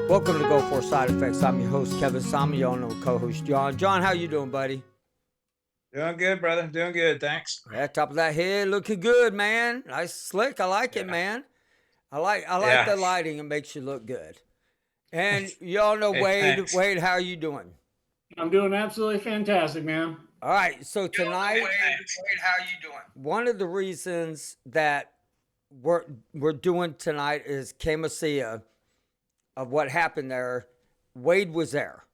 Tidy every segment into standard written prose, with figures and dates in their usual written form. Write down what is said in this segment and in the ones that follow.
Welcome to Go For Side Effects. I'm your host, Kevin Samion, and co-host John. John, how you doing, buddy? Doing good, brother. Doing good, thanks. Yeah, top of that head, looking good, man. Nice, slick. I like it, man. I like Yeah. the lighting. It makes you look good. And y'all know Hey, Wade. thanks. Wade, how are you doing? I'm doing absolutely fantastic, man. All right. So tonight, Wade, how you doing? one of the reasons that we're doing tonight is Khamisiyah of what happened there. Wade was there.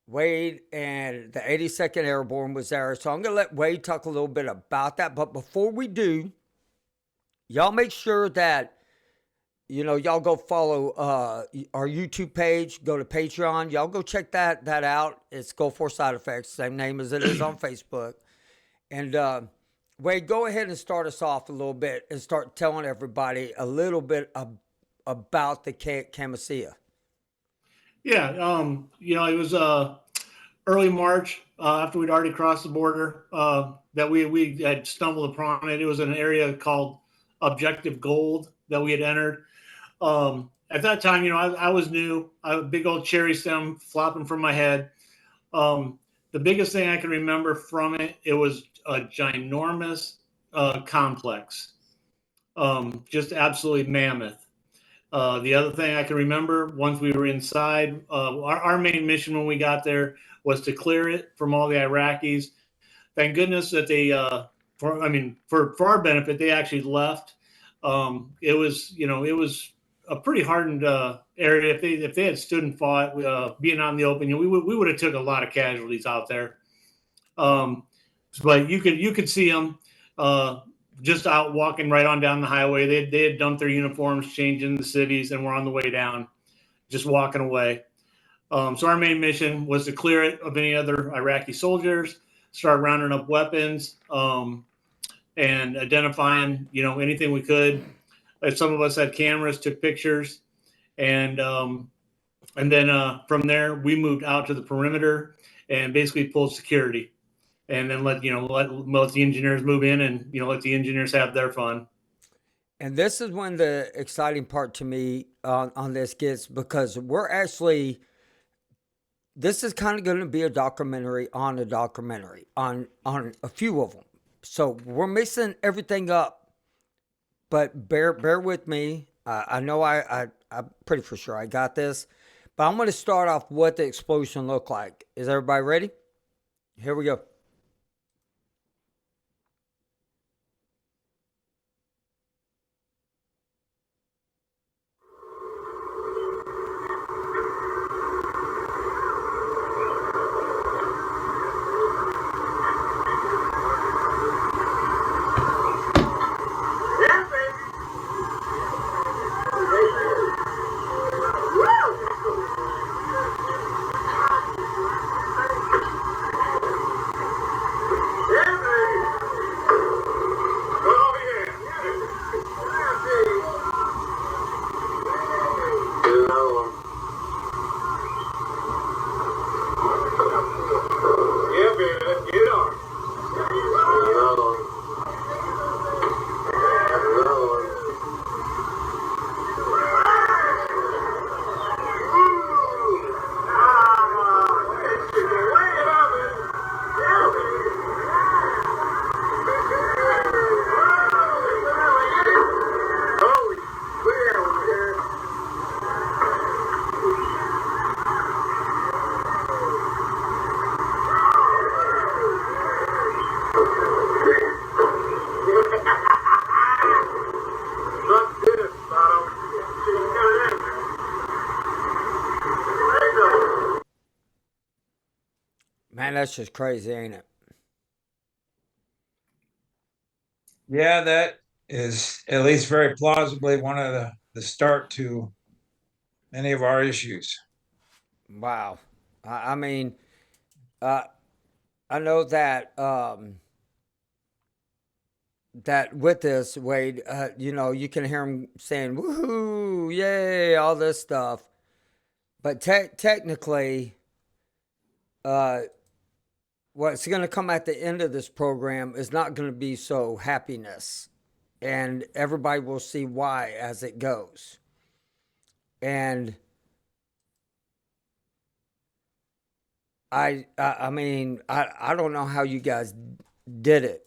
Wade and the 82nd Airborne was there. So I'm going to let Wade talk a little bit about that. But before we do, y'all make sure that, y'all go follow our YouTube page, go to Patreon. Y'all go check that out. It's Go For Side Effects, same name as it is on Facebook. And Wade, go ahead and start us off a little bit and start telling everybody a little bit about the Khamisiyah. Yeah, it was early March after we'd already crossed the border that we had stumbled upon it. It was an area called Objective Gold that we had entered. At that time, I was new. I had a big old cherry stem flopping from my head. The biggest thing I can remember from it was a ginormous complex, just absolutely mammoth. The other thing I can remember, once we were inside, our main mission when we got there was to clear it from all the Iraqis. Thank goodness that they, for our benefit, they actually left. It was a pretty hardened area. If they had stood and fought, being out in the open, we would have took a lot of casualties out there. But you could see them. Just out walking right on down the highway. They had dumped their uniforms, changed in the cities, and were on the way down, just walking away. So our main mission was to clear it of any other Iraqi soldiers, start rounding up weapons, and identifying, anything we could. Some of us had cameras, took pictures, and then from there we moved out to the perimeter and basically pulled security. And then let the engineers move in and, let the engineers have their fun. And this is when the exciting part to me on this gets, because this is kind of going to be a documentary on on a few of them. So we're mixing everything up, but bear with me. I know I'm pretty for sure I got this, but I'm going to start off what the explosion looked like. Is everybody ready? Here we go. Man, that's just crazy, ain't it? Yeah, that is at least very plausibly one of the start to many of our issues. Wow. I mean, I know that that with this, Wade, you can hear him saying, woohoo, yay, all this stuff. But technically, what's going to come at the end of this program is not going to be so happiness. And everybody will see why as it goes. And I mean, I don't know how you guys did it.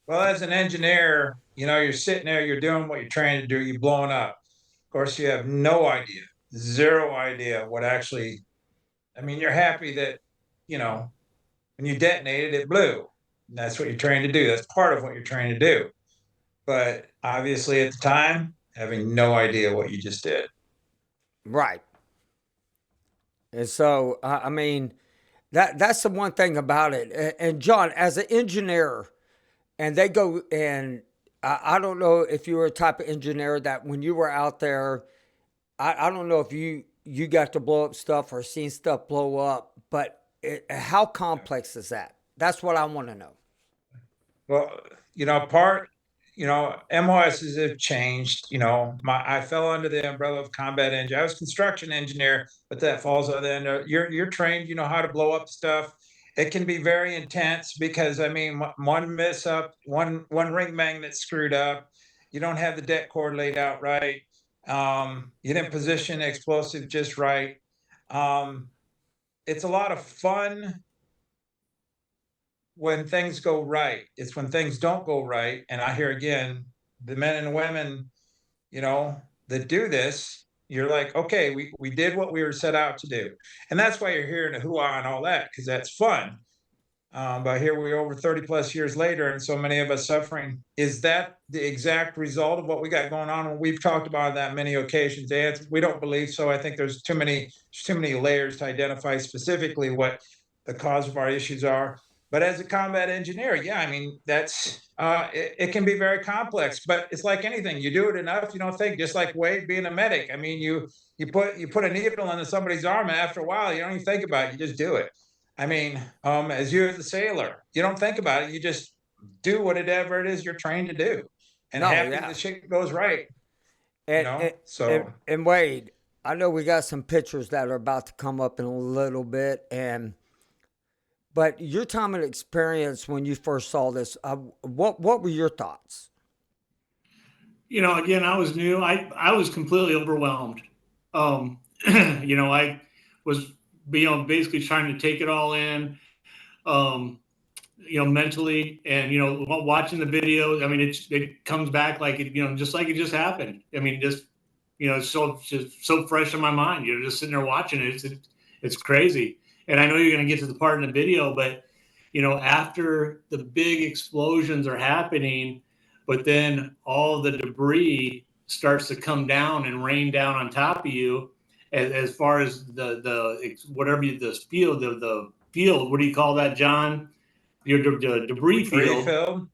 Well, as an engineer, you're sitting there, you're doing what you're trying to do, you're blowing up. Of course, you have no idea, zero idea what actually, I mean, you're happy that, when you detonated, it blew. And that's what you're trying to do. That's part of what you're trying to do. But obviously, at the time, having no idea what you just did. Right. And so, I mean, that's the one thing about it. And John, as an engineer, and they go and I don't know if you were a type of engineer that when you were out there, I don't know if you got to blow up stuff or seen stuff blow up, but how complex is that? That's what I want to know. Well, part, MOSs have changed. I fell under the umbrella of combat engineer. I was construction engineer, but that falls under you're trained. You know how to blow up stuff. It can be very intense because I mean, one miss up, one ring magnet screwed up. You don't have the det cord laid out right. You didn't position the explosive just right. It's a lot of fun when things go right. It's when things don't go right. And I hear again, the men and women, that do this, you're like, okay, we did what we were set out to do. And that's why you're hearing the hoo-ah and all that, because that's fun. But here we are over 30 plus years later, and so many of us suffering. Is that the exact result of what we got going on? We've talked about that many occasions, and we don't believe so. I think there's too many layers to identify specifically what the cause of our issues are. But as a combat engineer, yeah, I mean, that's it can be very complex, but it's like anything. You do it enough, you don't think. Just like Wade being a medic. I mean, you put a needle into somebody's arm, and after a while, you don't even think about it. You just do it. I mean, as you as a sailor, you don't think about it. You just do whatever it is you're trained to do, and No, happy yeah. the shit goes right. And, So and Wade, I know we got some pictures that are about to come up in a little bit, but your time and experience when you first saw this, what were your thoughts? Again, I was new. I was completely overwhelmed. Um, I was, basically trying to take it all in, um, mentally, and watching the videos. I mean, it comes back like just like it just happened. I mean, it's just so fresh in my mind. Just sitting there watching it. It's crazy. And I know you're going to get to the part in the video, but after the big explosions are happening, but then all the debris starts to come down and rain down on top of you, as far as the whatever the field, the field. What do you call that, John? Your debris field. field.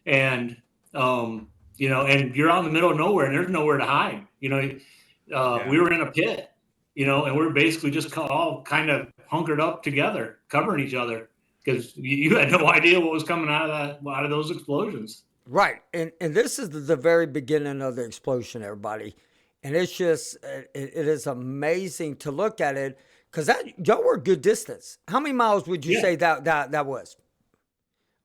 And and you're out in the middle of nowhere, and there's nowhere to hide. We were in a pit, and we're basically just all kind of hunkered up together, covering each other, because you had no idea what was coming out of those explosions. Right, and this is the very beginning of the explosion, everybody, and it's just it is amazing to look at it because that y'all were a good distance. How many miles would you say that was?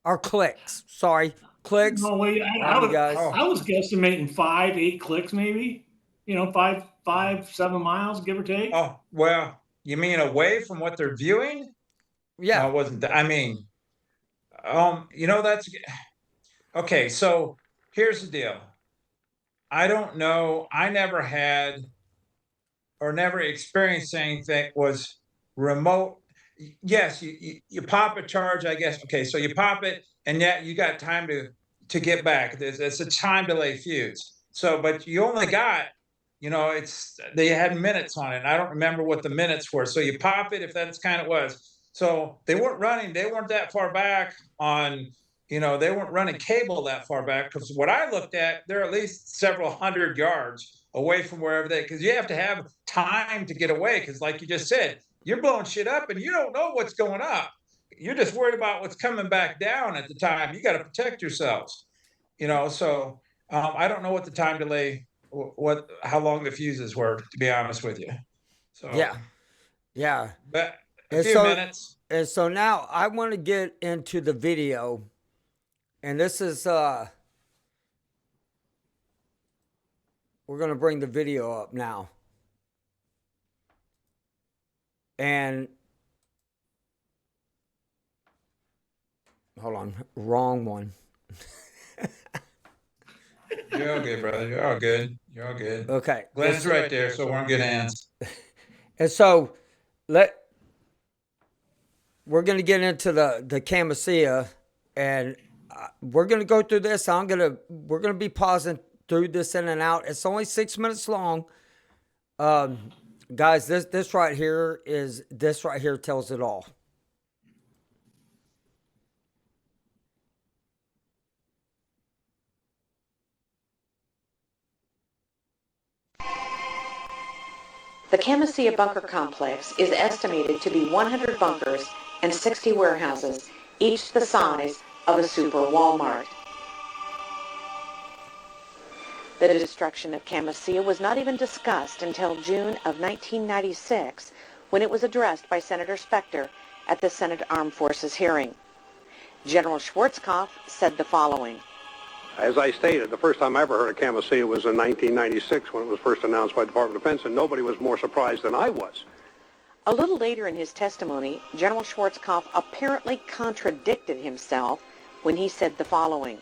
Or clicks? Sorry, clicks. No way. I was guesstimating 5-8 clicks, maybe. 5-7 miles, give or take. Oh well, you mean away from what they're viewing? Yeah, No, it wasn't. I mean, that's okay. So here's the deal. I don't know. I never had or never experienced anything that was remote. Yes, you pop a charge, I guess. Okay, so you pop it, and yet you got time to get back. It's a time delay fuse. So, but you only got, they had minutes on it. And I don't remember what the minutes were. So you pop it if that's kind of was. So they weren't running. They weren't that far back on. They weren't running cable that far back because what I looked at, they're at least several hundred yards away from wherever because you have to have time to get away. Because like you just said, you're blowing shit up and you don't know what's going up. You're just worried about what's coming back down at the time. You got to protect yourselves, So I don't know what the time delay, how long the fuses were, to be honest with you. So yeah. But a few minutes. And so now I want to get into the video, and this is we're gonna bring the video up now. And hold on, wrong one. You're all good, brother. You're all good. You're all good. Okay. Glenn is right there, so we're in good hands. And so we're going to get into the Khamisiyah, and we're going to go through this. We're going to be pausing through this in and out. It's only 6 minutes long. Guys, this right here tells it all. The Khamisiyah bunker complex is estimated to be 100 bunkers and 60 warehouses, each the size of a super Walmart. The destruction of Khamisiyah was not even discussed until June of 1996, when it was addressed by Senator Specter at the Senate Armed Forces hearing. General Schwarzkopf said the following. As I stated, the first time I ever heard of Khamisiyah was in 1996 when it was first announced by the Department of Defense, and nobody was more surprised than I was. A little later in his testimony, General Schwarzkopf apparently contradicted himself when he said the following.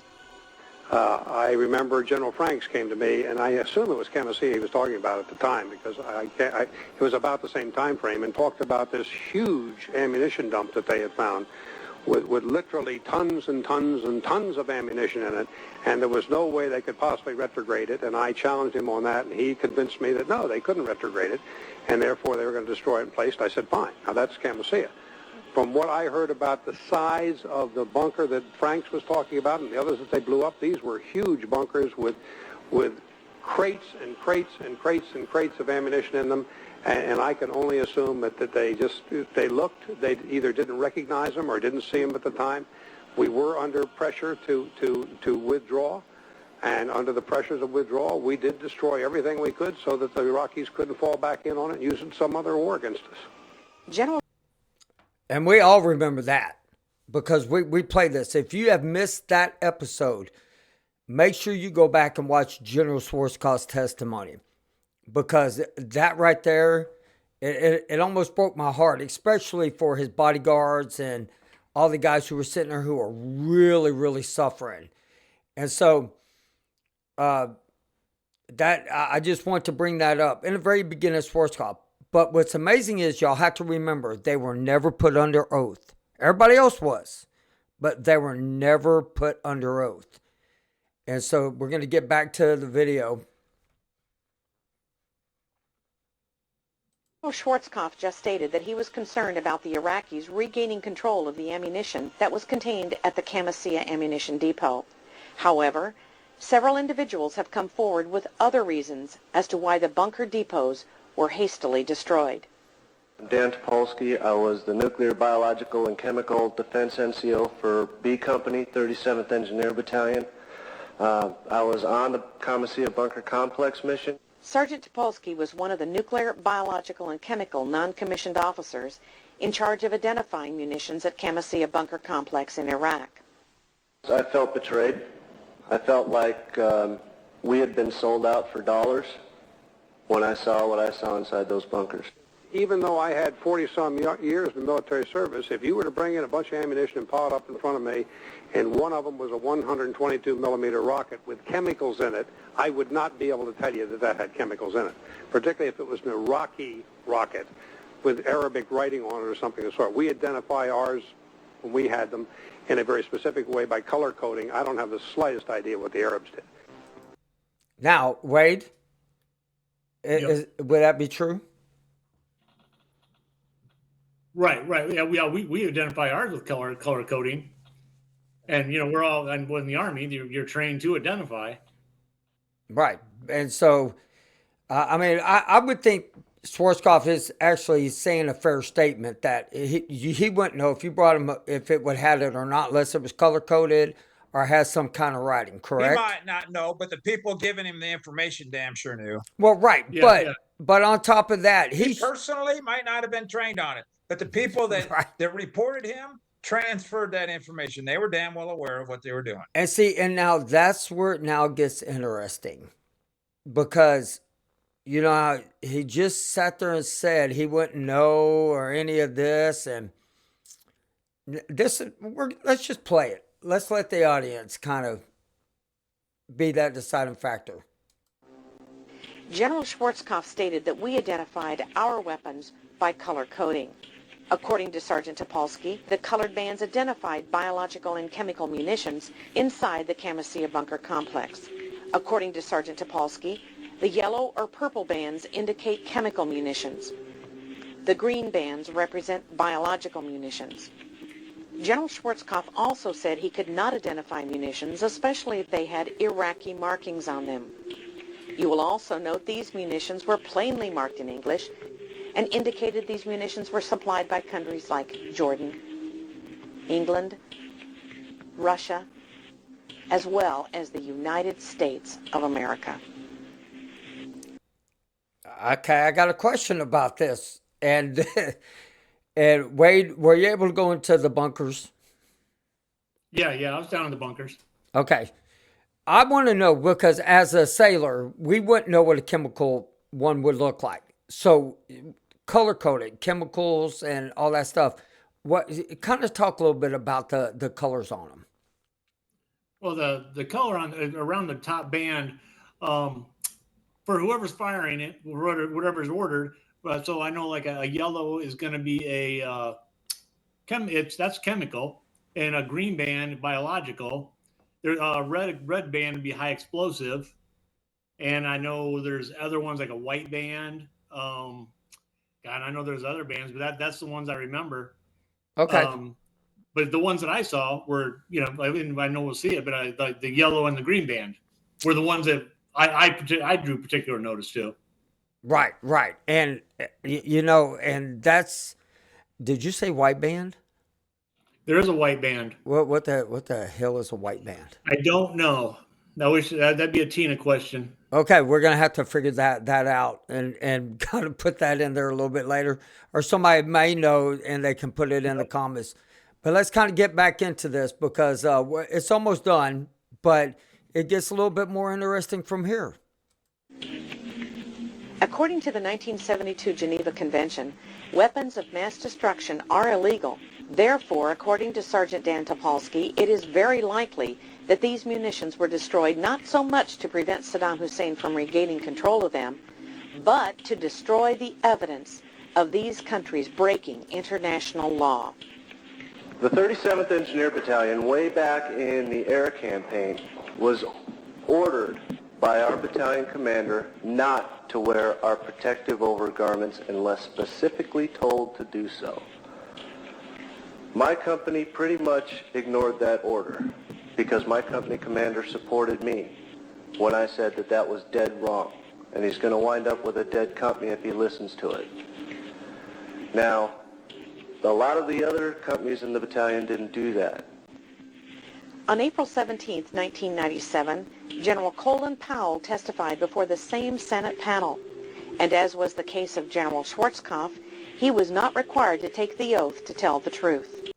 I remember General Franks came to me, and I assume it was Khamisiyah he was talking about at the time, because it was about the same time frame, and talked about this huge ammunition dump that they had found with literally tons and tons and tons of ammunition in it, and there was no way they could possibly retrograde it, and I challenged him on that, and he convinced me that no, they couldn't retrograde it, and therefore they were going to destroy it in place. I said, fine. Now that's Khamisiyah. From what I heard about the size of the bunker that Franks was talking about and the others that they blew up, these were huge bunkers with crates and crates and crates and crates of ammunition in them, and I can only assume that they either didn't recognize them or didn't see them at the time. We were under pressure to withdraw, and under the pressures of withdrawal, we did destroy everything we could so that the Iraqis couldn't fall back in on it and use it in some other war against us. General. And we all remember that because we play this. If you have missed that episode, make sure you go back and watch General Schwarzkopf's testimony, because that right there, it almost broke my heart, especially for his bodyguards and all the guys who were sitting there who were really, really suffering. And so I just want to bring that up in the very beginning of Schwarzkopf. But what's amazing is y'all have to remember they were never put under oath. Everybody else was, but they were never put under oath. And so we're going to get back to the video. Schwarzkopf just stated that he was concerned about the Iraqis regaining control of the ammunition that was contained at the Khamisiyah ammunition depot. However, several individuals have come forward with other reasons as to why the bunker depots were hastily destroyed. I'm Dan Topolsky. I was the Nuclear, Biological, and Chemical Defense NCO for B Company, 37th Engineer Battalion. I was on the Khamisiyah Bunker Complex mission. Sergeant Topolsky was one of the nuclear, biological, and chemical non-commissioned officers in charge of identifying munitions at Khamisiyah Bunker Complex in Iraq. I felt betrayed. I felt like we had been sold out for dollars when I saw what I saw inside those bunkers. Even though I had 40-some years of military service, if you were to bring in a bunch of ammunition and pile it up in front of me, and one of them was a 122-millimeter rocket with chemicals in it, I would not be able to tell you that that had chemicals in it, particularly if it was an Iraqi rocket with Arabic writing on it or something of the sort. We identify ours when we had them in a very specific way by color coding. I don't have the slightest idea what the Arabs did. Now, Wade, Yep. would that be true? Right. Yeah, we identify ours with color coding, and we're all, and in the Army, you're trained to identify. Right. And so, I would think Schwarzkopf is actually saying a fair statement that he wouldn't know if you brought him, if it would have it or not, unless it was color coded or has some kind of writing, correct? He might not know, but the people giving him the information damn sure knew. Well, right. Yeah, but on top of that, He personally might not have been trained on it, but the people that, Right. that reported him transferred that information. They were damn well aware of what they were doing. And see, and now that's where it now gets interesting, because you know, he just sat there and said he wouldn't know or any of this, and let's just play it. Let's let the audience kind of be that deciding factor. General Schwarzkopf stated that we identified our weapons by color coding. According to Sergeant Topolsky, the colored bands identified biological and chemical munitions inside the Khamisiyah bunker complex. According to Sergeant Topolsky, the yellow or purple bands indicate chemical munitions. The green bands represent biological munitions. General Schwarzkopf also said he could not identify munitions, especially if they had Iraqi markings on them. You will also note these munitions were plainly marked in English and indicated these munitions were supplied by countries like Jordan, England, Russia, as well as the United States of America. Okay, I got a question about this. And and Wade, were you able to go into the bunkers? Yeah, I was down in the bunkers. Okay. I want to know because as a sailor, we wouldn't know what a chemical one would look like. So color coded chemicals and all that stuff. What kind of talk a little bit about the colors on them? Well, the color on around the top band, for whoever's firing it, whatever's ordered. So I know like a yellow is going to be that's chemical, and a green band biological. There's a red band would be high explosive, and I know there's other ones like a white band. God, I know there's other bands, but that's the ones I remember. Okay. But the ones that I saw were, I know we'll see it, but like the yellow and the green band were the ones that I drew particular notice to. Right. And, and that's, did you say white band? There is a white band. What the hell is a white band? I don't know. That'd be a Tina question. Okay, we're gonna have to figure that out and kind of put that in there a little bit later, or somebody may know and they can put it in the comments. But let's kind of get back into this because it's almost done, but it gets a little bit more interesting from here. According to the 1972 Geneva Convention, weapons of mass destruction are illegal. Therefore, according to Sergeant Dan Topolsky, it is very likely that these munitions were destroyed not so much to prevent Saddam Hussein from regaining control of them, but to destroy the evidence of these countries breaking international law. The 37th Engineer Battalion, way back in the air campaign, was ordered by our battalion commander not to wear our protective overgarments unless specifically told to do so. My company pretty much ignored that order because my company commander supported me when I said that that was dead wrong, and he's going to wind up with a dead company if he listens to it. Now, a lot of the other companies in the battalion didn't do that. On April 17, 1997, General Colin Powell testified before the same Senate panel, and as was the case of General Schwarzkopf, he was not required to take the oath to tell the truth.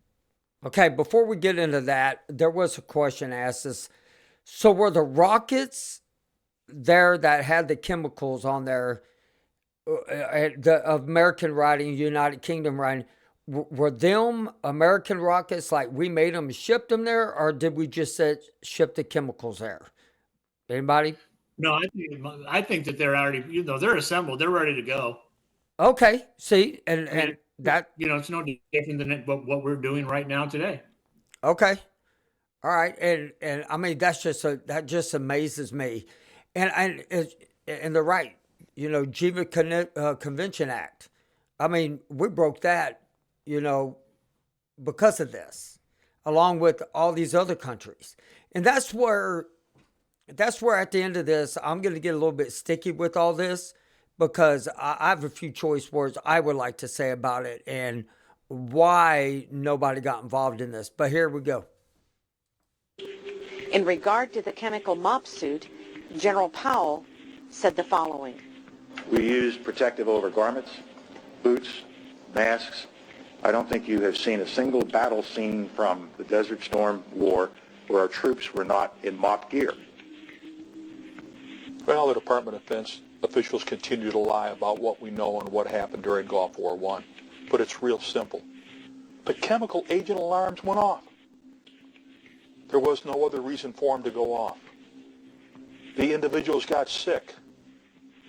Okay, before we get into that, there was a question asked us. So were the rockets there that had the chemicals on there, the American writing, United Kingdom writing, were them American rockets like we made them and shipped them there, or did we just ship the chemicals there? Anybody? No, I think that they're already, they're assembled. They're ready to go. Okay, see, and that, it's no different than what we're doing right now today. Okay, all right, and I mean that just amazes me, and they're right, Geneva Convention Act. I mean, we broke that, because of this, along with all these other countries, and that's where at the end of this, I'm going to get a little bit sticky with all this. Because I have a few choice words I would like to say about it and why nobody got involved in this. But here we go. In regard to the chemical mop suit, General Powell said the following. We use protective overgarments, boots, masks. I don't think you have seen a single battle scene from the Desert Storm War where our troops were not in mop gear. Well, the Department of Defense officials continue to lie about what we know and what happened during Gulf War I. But it's real simple. The chemical agent alarms went off. There was no other reason for them to go off. The individuals got sick.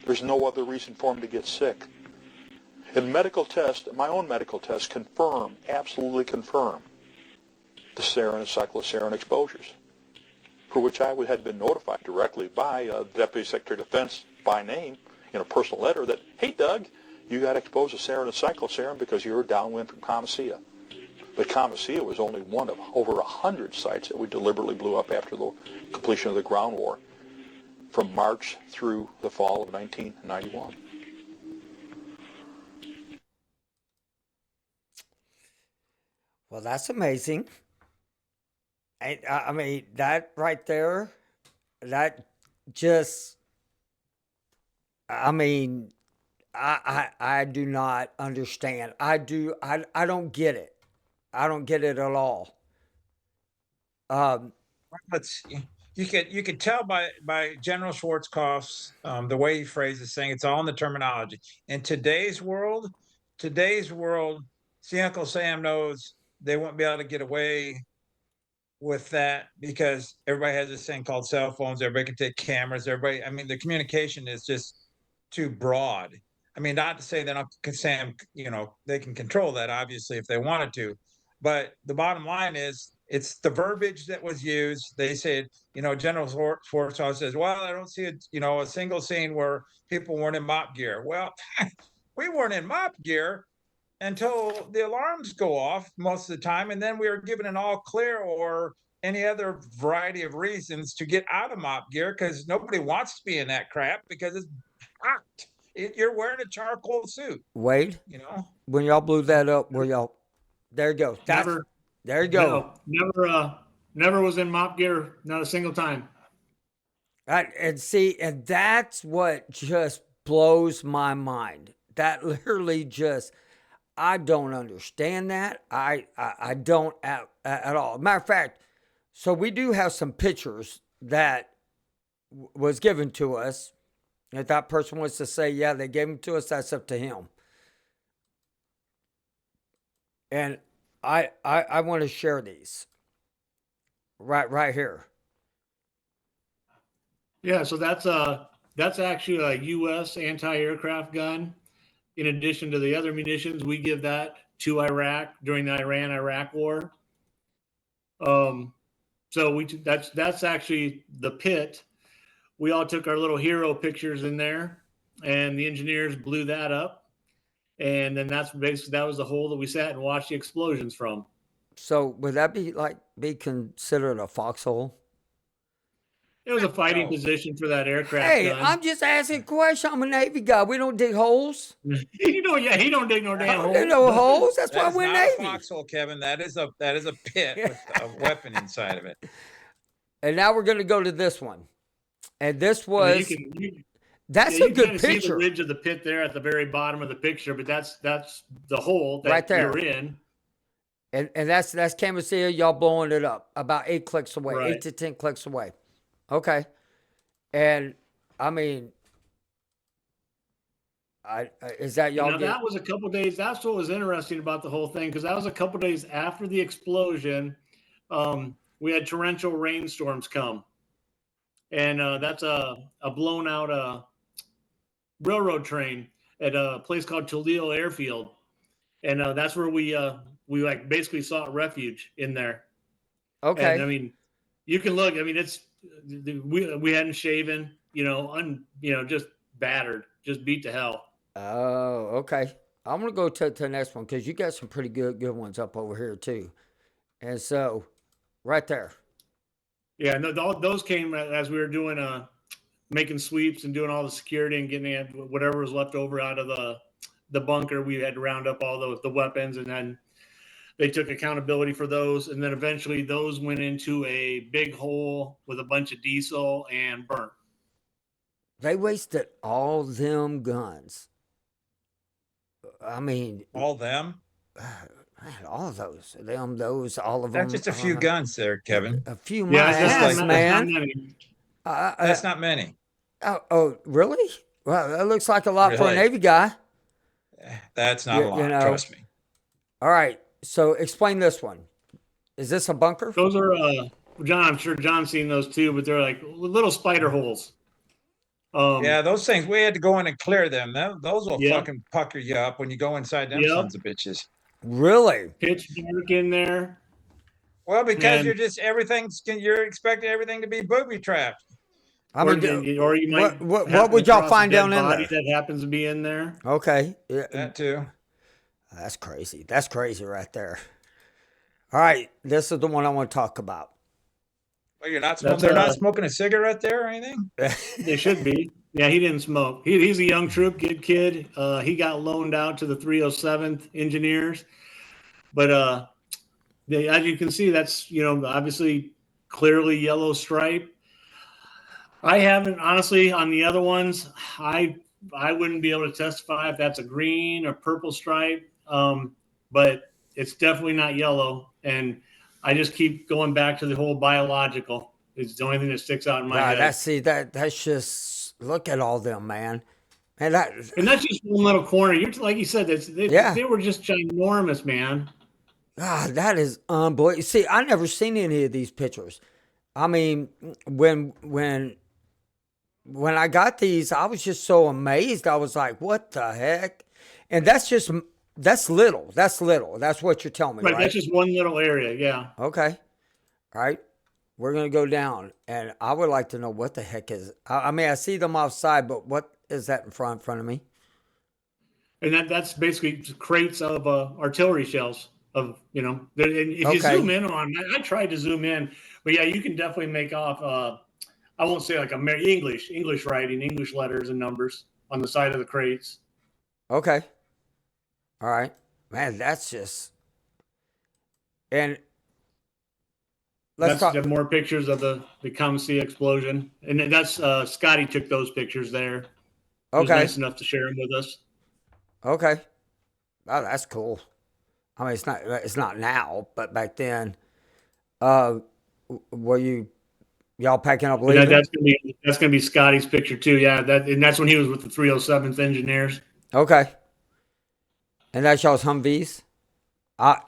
There's no other reason for them to get sick. And medical tests, my own medical tests, absolutely confirm the sarin and cyclosarin exposures, for which I had been notified directly by the Deputy Secretary of Defense by name in a personal letter that, hey, Doug, you got exposed to sarin and cyclosarin because you were downwind from Khamisiyah. But Khamisiyah was only one of over 100 sites that we deliberately blew up after the completion of the ground war from March through the fall of 1991. Well, that's amazing. I mean, that right there, that just, I mean, I do not understand. I don't get it. I don't get it at all. You could tell by General Schwarzkopf's the way he phrases thing. It's all in the terminology. In today's world, see, Uncle Sam knows they won't be able to get away with that because everybody has this thing called cell phones. Everybody can take cameras. I mean, the communication is just too broad. I mean, not to say that Uncle Sam, they can control that, obviously, if they wanted to. But the bottom line is, it's the verbiage that was used. They said, General Schwarzkopf says, well, I don't see a single scene where people weren't in mop gear. Well, we weren't in mop gear until the alarms go off most of the time, and then we were given an all clear or any other variety of reasons to get out of mop gear because nobody wants to be in that crap because it's hot. You're wearing a charcoal suit. Wade, when y'all blew that up, there you go. There you go. No, never was in mop gear, not a single time. And that's what just blows my mind. That literally just, I don't understand that. I don't at all. Matter of fact, so we do have some pictures that was given to us. If that person wants to say, yeah, they gave them to us, that's up to him. And I want to share these right here. Yeah, so that's actually a U.S. anti-aircraft gun. In addition to the other munitions, we give that to Iraq during the Iran-Iraq war. So that's actually the pit. We all took our little hero pictures in there, and the engineers blew that up. And then that was the hole that we sat and watched the explosions from. So would that be considered a foxhole? It was a fighting position for that aircraft gun. I'm just asking a question. I'm a Navy guy. We don't dig holes. He don't dig no damn holes. No holes. That's why we're Navy. Navy. A foxhole, Kevin. That is a pit with a weapon inside of it. And now we're going to go to this one. And this was. That's a good picture. You see the ridge of the pit there at the very bottom of the picture, but that's the hole that right there. You're in. And that's Khamisiyah, y'all blowing it up about 8 clicks away, right. 8 to 10 clicks away. Okay. And I mean, is that y'all? That was a couple days. That's what was interesting about the whole thing, because that was a couple days after the explosion. We had torrential rainstorms come, and that's a blown out railroad train at a place called Toledo Airfield, and that's where we like basically sought refuge in there. Okay. And I mean, you can look. I mean, it's we hadn't shaven, just battered, just beat to hell. Oh, okay. I'm gonna go to the next one because you got some pretty good ones up over here too. And so, right there. Yeah, no, those came as we were doing making sweeps and doing all the security and getting whatever was left over out of the bunker. We had to round up all the weapons, and then they took accountability for those, and then eventually those went into a big hole with a bunch of diesel and burnt. They wasted all them guns. I mean, all them? All of those. All of them. That's just a few guns there, Kevin. A few man. That's not many. Oh, really? Well, that looks like a lot for a Really? Navy guy. That's not a lot, trust me. All right. So explain this one. Is this a bunker? Those are, John, I'm sure John's seen those too, but they're like little spider holes. Yeah, those things, we had to go in and clear them. Those will Yep. fucking pucker you up when you go inside them Yep. sons of bitches. Really? Pitch dark in there. Well, because And- you're expecting everything to be booby trapped. I or, mean, or you might what would y'all find down in body there? that happens to be in there. Okay. Yeah, That too. that's crazy. That's crazy right there. All right. This is the one I want to talk about. Well, you're not That's, smoking. They're not smoking a cigarette there or anything. They should be. Yeah, he didn't smoke. He's a young troop, good kid. He got loaned out to the 307th engineers, but as you can see, that's obviously clearly yellow stripe. I haven't honestly on the other ones. I wouldn't be able to testify if that's a green or purple stripe, but it's definitely not yellow. And I just keep going back to the whole biological. It's the only thing that sticks out in my head. That's just, look at all them, man. And that's just one little corner. You're like you said, they were just ginormous, man. God, that is unbelievable. See, I never seen any of these pictures. I mean, when I got these, I was just so amazed. I was like, what the heck? And that's little. That's little. That's what you're telling me, right? That's just one little area, yeah. Okay. All right. We're going to go down, and I would like to know what the heck is. I mean, I see them outside, but what is that in front of me? And that's basically crates of artillery shells. And if you zoom in on, I tried to zoom in, but yeah, you can definitely make off. I won't say like English writing, English letters and numbers on the side of the crates. Okay. All right, man. That's just and. Let's talk more pictures of the Khamisiyah explosion, and that's Scotty took those pictures there. He was nice enough to share them with us. Okay, oh, that's cool. I mean, it's not now, but back then, were y'all packing up leaving? That's gonna be Scotty's picture too. Yeah, that's when he was with the 307th engineers. Okay, and that's y'all's Humvees.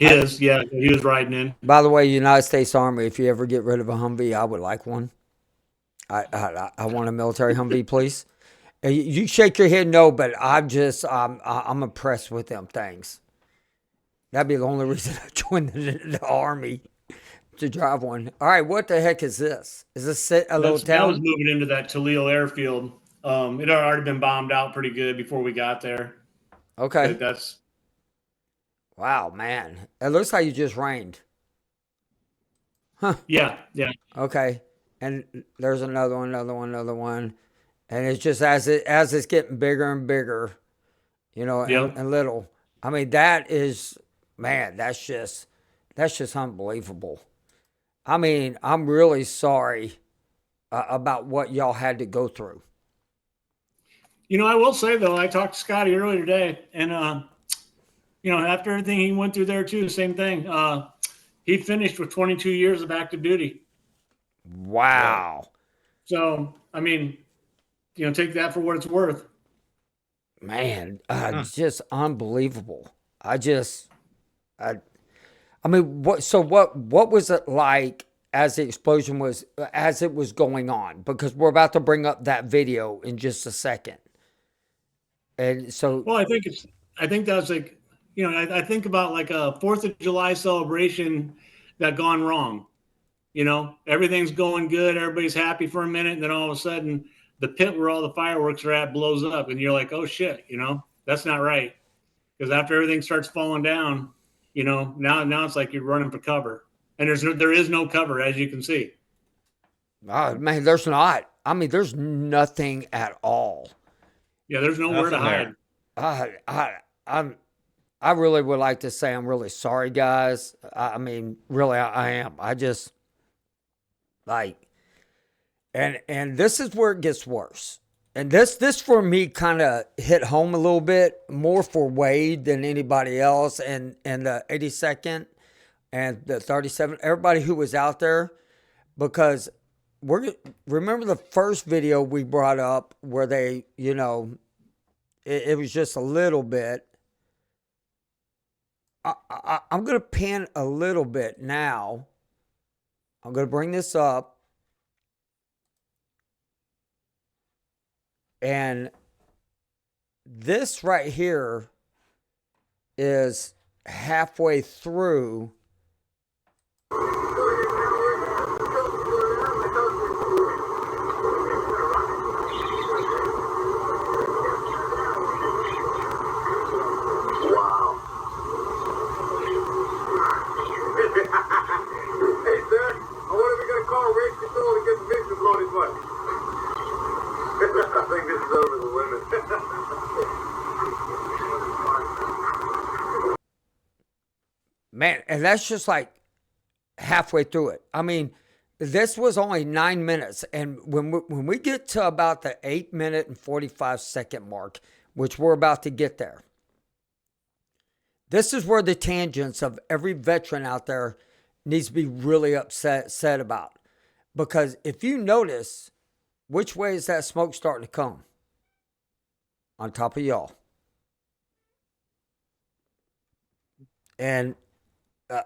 He was riding in. By the way, United States Army, if you ever get rid of a Humvee, I would like one. I want a military Humvee, please. You shake your head no, but I'm impressed with them things. That'd be the only reason I joined the Army, to drive one. All right, what the heck is this? Is this a little town? I was moving into that Toledo airfield. It had already been bombed out pretty good before we got there. Okay. But wow, man. It looks like you just rained. Huh. Yeah. Okay. And there's another one. And it's just as it's getting bigger and bigger, and little. I mean, that is, man, that's just unbelievable. I mean, I'm really sorry about what y'all had to go through. I will say, though, I talked to Scotty earlier today, and, after everything he went through there, too, same thing. He finished with 22 years of active duty. Wow. So, I mean, take that for what it's worth. Man, just unbelievable. I mean, what was it like as the explosion as it was going on? Because we're about to bring up that video in just a second. And so, well, I think that's like, I think about like a 4th of July celebration that gone wrong. Everything's going good. Everybody's happy for a minute. And then all of a sudden the pit where all the fireworks are at blows up and you're like, oh shit, that's not right. Because after everything starts falling down, now it's like you're running for cover, and there is no cover, as you can see. Oh man, there's not. I mean, there's nothing at all. Yeah, there's nowhere to hide. I really would like to say I'm really sorry, guys. I mean, really, I am. I just and this is where it gets worse. And this for me kind of hit home a little bit more for Wade than anybody else, and the 82nd and the 37th, everybody who was out there, because remember the first video we brought up where they, it was just a little bit. I'm going to pan a little bit now. I'm going to bring this up. And this right here is halfway through. I think this is over the limit. Man, and that's just like halfway through it. I mean, this was only 9 minutes. And when we get to about the 8 minute and 45 second mark, which we're about to get there, this is where the tangents of every veteran out there needs to be really upset about. Because if you notice, which way is that smoke starting to come? On top of y'all. And,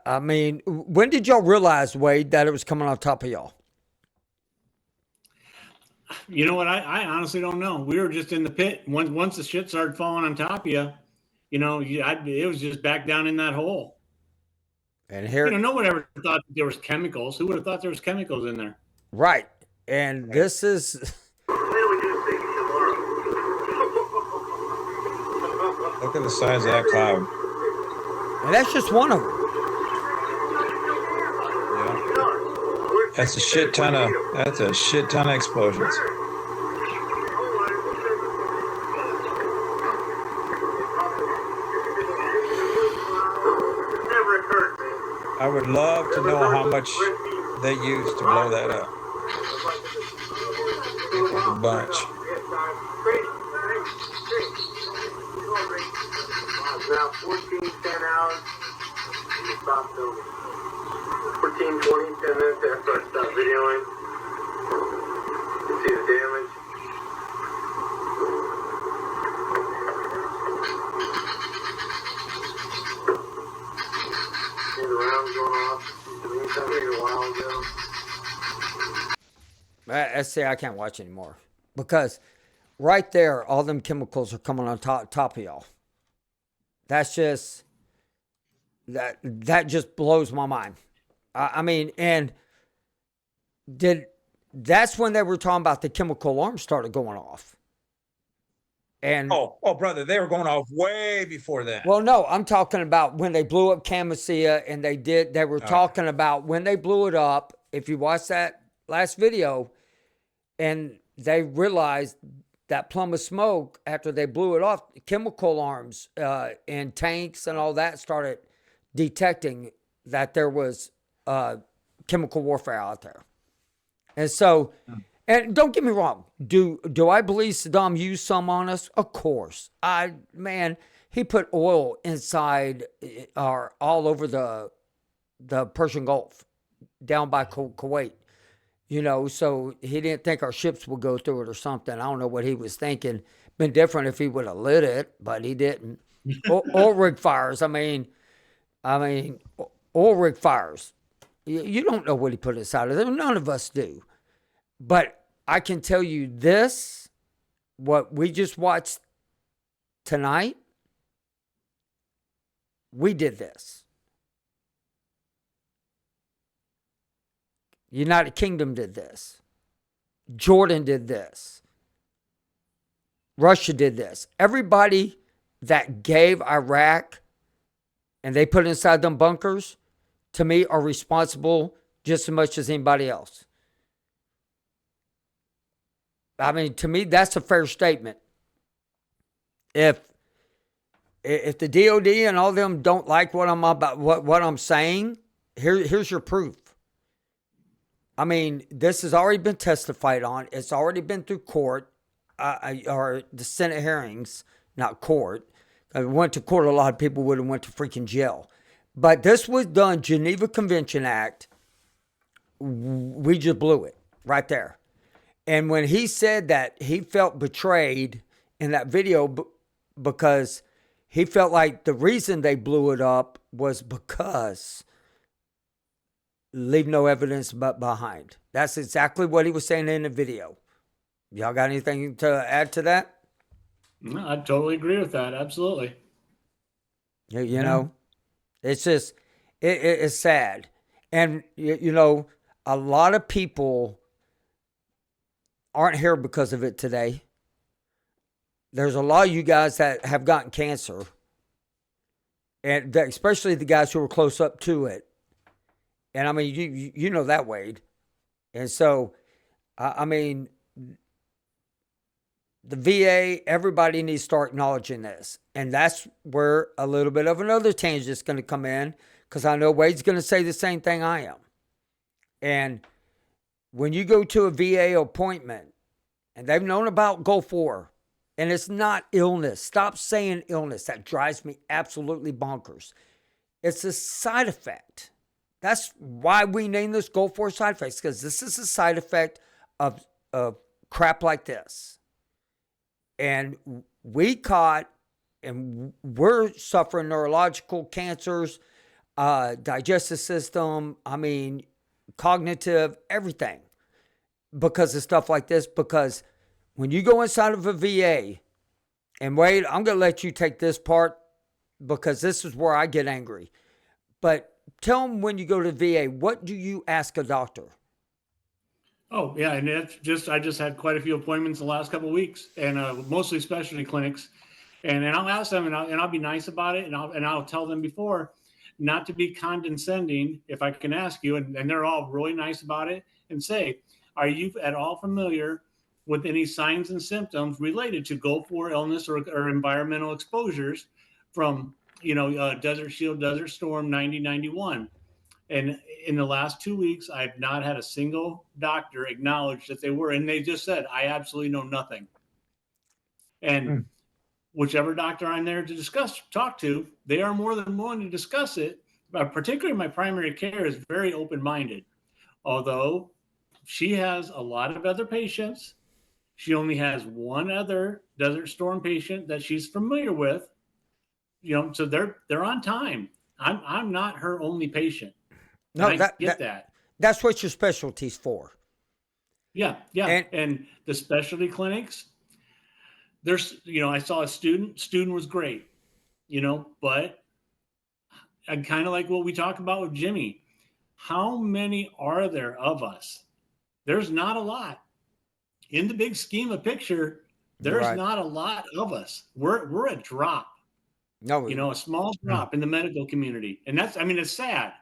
I mean, when did y'all realize, Wade, that it was coming on top of y'all? You know what? I honestly don't know. We were just in the pit. Once the shit started falling on top of you, it was just back down in that hole. And here, no one ever thought that there was chemicals. Who would have thought there was chemicals in there? Right. And this is... Look at the size of that cloud. And that's just one of them. Yeah. That's a shit ton of explosions. I would love to know how much they used to blow that up. A bunch. Now 14, 10 hours, you stop filming. 14, 20, 10 minutes after I stop videoing. You see the damage. See the rounds going off. I mean, something a while ago. See, I can't watch anymore. Because right there, all them chemicals are coming on top of y'all. That's just, that just blows my mind. I mean, and that's when they were talking about the chemical alarm started going off. And oh, brother, they were going off way before that. Well, no, I'm talking about when they blew up Khamisiyah, and they were talking about when they blew it up. If you watch that last video, and they realized that plume of smoke after they blew it off, chemical alarms and tanks and all that started detecting that there was chemical warfare out there. And so, and don't get me wrong, do I believe Saddam used some on us? Of course. He put oil inside or all over the Persian Gulf down by Kuwait. So he didn't think our ships would go through it or something. I don't know what he was thinking. Been different if he would have lit it, but he didn't. Oil rig fires. I mean, oil rig fires. You don't know what he put inside of them. None of us do. But I can tell you this, what we just watched tonight, we did this. United Kingdom did this. Jordan did this. Russia did this. Everybody that gave Iraq and they put inside them bunkers, to me, are responsible just as much as anybody else. I mean, to me, that's a fair statement. If the DOD and all them don't like what I'm about, what I'm saying, here's your proof. I mean, this has already been testified on. It's already been through court, or the Senate hearings, not court. If it went to court, a lot of people would have went to freaking jail. But this was done, Geneva Convention Act. We just blew it. right there. And when he said that he felt betrayed in that video because he felt like the reason they blew it up was because leave no evidence but behind. That's exactly what he was saying in the video. Y'all got anything to add to that? No, I totally agree with that. Absolutely. You know, it's just, it's sad. And, you know, a lot of people aren't here because of it today. There's a lot of you guys that have gotten cancer, and especially the guys who were close up to it. And I mean, you know that, Wade. And so, I mean, the VA, everybody needs to start acknowledging this. And that's where a little bit of another tangent is going to come in, because I know Wade's going to say the same thing I am. And when you go to a VA appointment, and they've known about Gulf War, and it's not illness. Stop saying illness. That drives me absolutely bonkers. It's a side effect. That's why we name this Gulf War side effects, because this is a side effect of crap like this. And we caught, and we're suffering neurological cancers, digestive system, I mean, cognitive, everything, because of stuff like this. Because when you go inside of a VA, and Wade, I'm going to let you take this part because this is where I get angry. But tell them, when you go to VA, what do you ask a doctor? Oh yeah, and I just had quite a few appointments the last couple of weeks, and mostly specialty clinics. And I'll ask them, and I'll be nice about it, and I'll tell them before not to be condescending, if I can ask you, and they're all really nice about it, and say, are you at all familiar with any signs and symptoms related to Gulf War illness or environmental exposures from, Desert Shield, Desert Storm 9091? And in the last 2 weeks, I've not had a single doctor acknowledge that they were, and they just said, I absolutely know nothing. And whichever doctor I'm there to talk to, they are more than willing to discuss it. But particularly my primary care is very open-minded. Although she has a lot of other patients, she only has one other Desert Storm patient that she's familiar with. So they're on time. I'm not her only patient. No, I get that. That's what your specialty's for. Yeah. And the specialty clinics, there's, I saw a student was great, but I kind of like what we talk about with Jimmy. How many are there of us? There's not a lot. In the big scheme of picture, there's not a lot of us. We're a drop. No, a small drop in the medical community. And it's sad.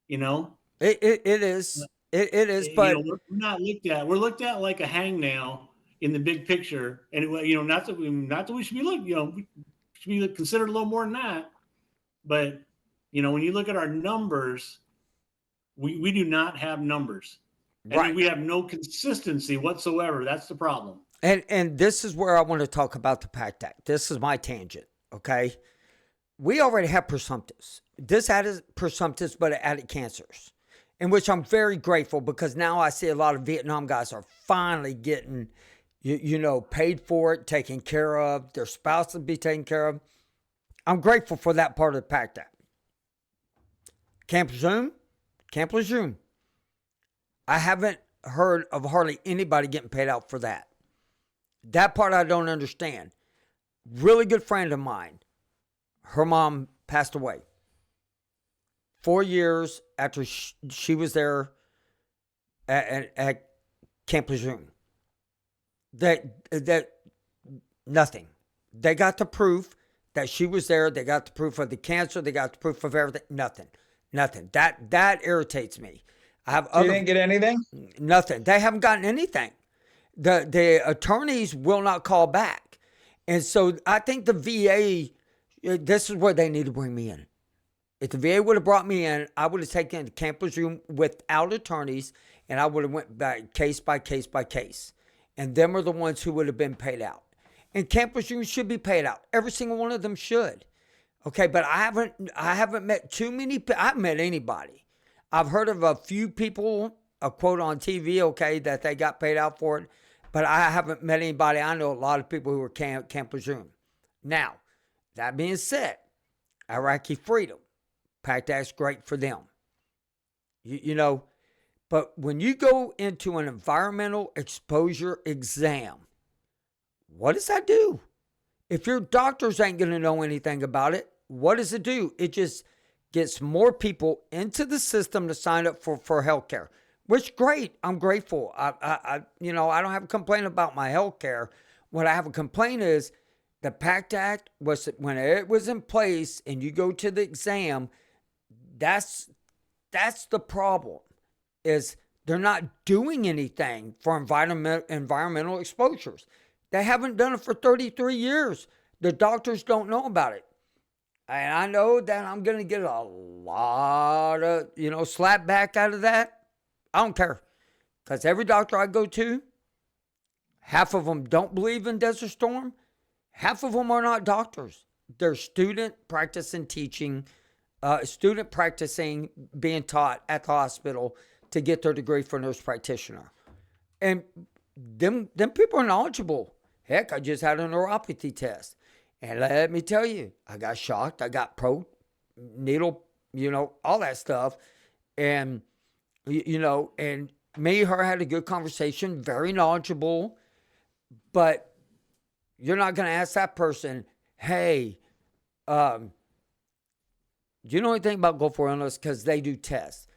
It is. It is, but we're not looked at. We're looked at like a hangnail in the big picture, and not that we should be looked. We should be considered a little more than that. But when you look at our numbers, we do not have numbers, and we have no consistency whatsoever. That's the problem. And this is where I want to talk about the PACT Act. This is my tangent. Okay, we already have presumptives. This added presumptives, but it added cancers, in which I'm very grateful, because now I see a lot of Vietnam guys are finally getting, paid for it, taken care of, their spouse will be taken care of. I'm grateful for that part of the PACT Act. Can't presume. I haven't heard of hardly anybody getting paid out for that. That part I don't understand. Really good friend of mine, her mom passed away 4 years after she was there at Camp Lejeune. That nothing. They got the proof that she was there. They got the proof of the cancer. They got the proof of everything. Nothing. That irritates me. You didn't get anything? Nothing. They haven't gotten anything. The attorneys will not call back. And so I think the VA, this is where they need to bring me in. If the VA would have brought me in, I would have taken the Camp Lejeune without attorneys, and I would have went back case by case by case. And them are the ones who would have been paid out. And Camp Lejeune should be paid out. Every single one of them should. Okay, but I haven't met too many. I haven't met anybody. I've heard of a few people a quote on TV, okay, that they got paid out for it, but I haven't met anybody. I know a lot of people who can't presume. Now, that being said, Iraqi freedom, PACT Act's great for them. You know, but when you go into an environmental exposure exam, what does that do? If your doctors ain't going to know anything about it, what does it do? It just gets more people into the system to sign up for health care, which great. I'm grateful. I don't have a complaint about my health care. What I have a complaint is the PACT Act was, when it was in place and you go to the exam, that's the problem, is they're not doing anything for environmental exposures. They haven't done it for 33 years. The doctors don't know about it. And I know that I'm going to get a lot of, slap back out of that. I don't care. Because every doctor I go to, half of them don't believe in Desert Storm. Half of them are not doctors. They're student practicing teaching, being taught at the hospital to get their degree for nurse practitioner. And them people are knowledgeable. Heck, I just had a neuropathy test. And let me tell you, I got shocked. I got needle, all that stuff. And, and me and her had a good conversation, very knowledgeable. But you're not going to ask that person, hey, do you know anything about Gulf War illness? Because they do tests.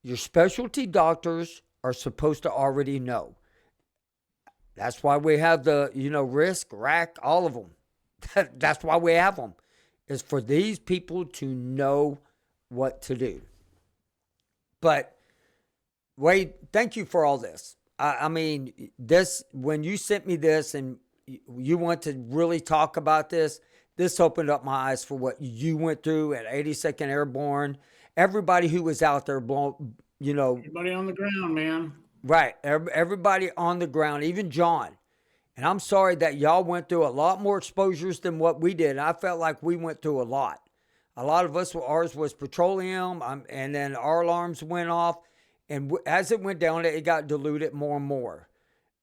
Your specialty doctors are supposed to already know. That's why we have the, risk, rack, all of them. That's why we have them, is for these people to know what to do. But Wade, thank you for all this. I mean, when you sent me this and you want to really talk about this opened up my eyes for what you went through at 82nd Airborne. Everybody who was out there, Everybody on the ground, man. Right. Everybody on the ground, even John. And I'm sorry that y'all went through a lot more exposures than what we did. I felt like we went through a lot. A lot of us, ours was petroleum, and then our alarms went off. And as it went down, it got diluted more and more.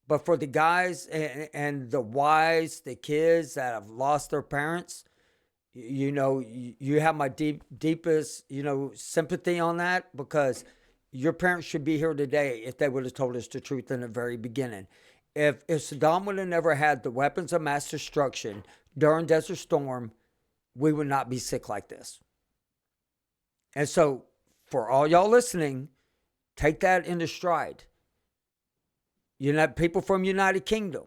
But for the guys and the wives, the kids that have lost their parents, you have my deepest, sympathy on that, because your parents should be here today if they would have told us the truth in the very beginning. If Saddam would have never had the weapons of mass destruction during Desert Storm, we would not be sick like this. And so, for all y'all listening, take that into stride. People from United Kingdom,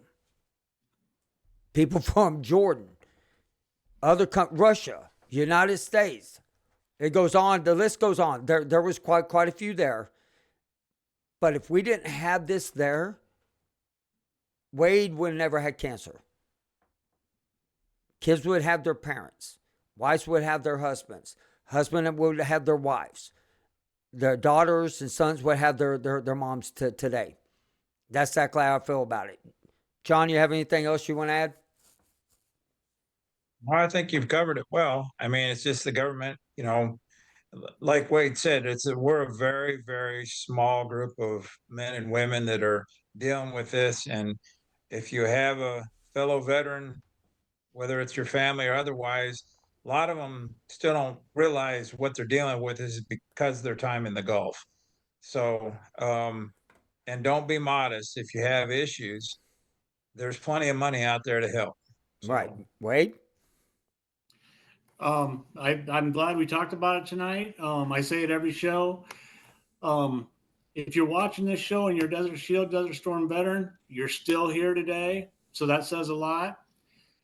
people from Jordan, Russia, United States. It goes on. The list goes on. There was quite a few there. But if we didn't have this there, Wade would have never had cancer. Kids would have their parents. Wives would have their husbands. Husbands would have their wives. Their daughters and sons would have their moms today. That's exactly how I feel about it. John, you have anything else you want to add? Well, I think you've covered it well. I mean, it's just the government, like Wade said, we're a very, very small group of men and women that are dealing with this. And if you have a fellow veteran, whether it's your family or otherwise, a lot of them still don't realize what they're dealing with is because of their time in the Gulf. So, and don't be modest. If you have issues, there's plenty of money out there to help. So. Right. Wade? I'm glad we talked about it tonight. I say it every show. If you're watching this show and you're Desert Shield, Desert Storm veteran, you're still here today. So that says a lot.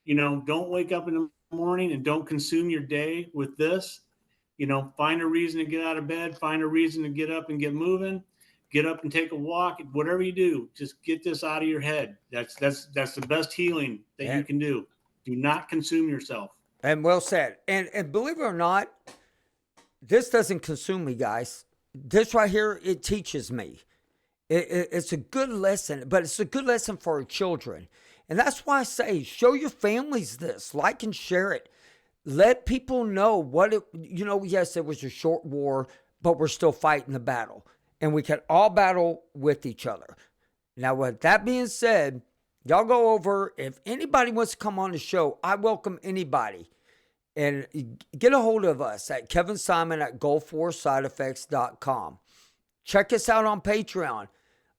Don't wake up in the morning and don't consume your day with this. Find a reason to get out of bed, find a reason to get up and get moving, get up and take a walk, whatever you do, just get this out of your head. That's the best healing that you can do. Do not consume yourself. And well said. And believe it or not, this doesn't consume me, guys. This right here, it teaches me. It's a good lesson, but it's a good lesson for our children. And that's why I say, show your families this. Like and share it. Let people know yes, it was a short war, but we're still fighting the battle. and we can all battle with each other. Now, with that being said, y'all go over. If anybody wants to come on the show, I welcome anybody. And get a hold of us at Kevin Simon at GoForSideEffects.com. Check us out on Patreon.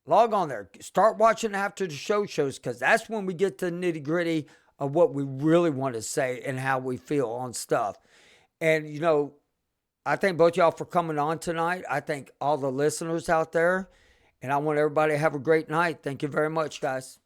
Log on there. Start watching after the shows because that's when we get to the nitty gritty of what we really want to say and how we feel on stuff. And, you know, I thank both y'all for coming on tonight. I thank all the listeners out there. And I want everybody to have a great night. Thank you very much, guys.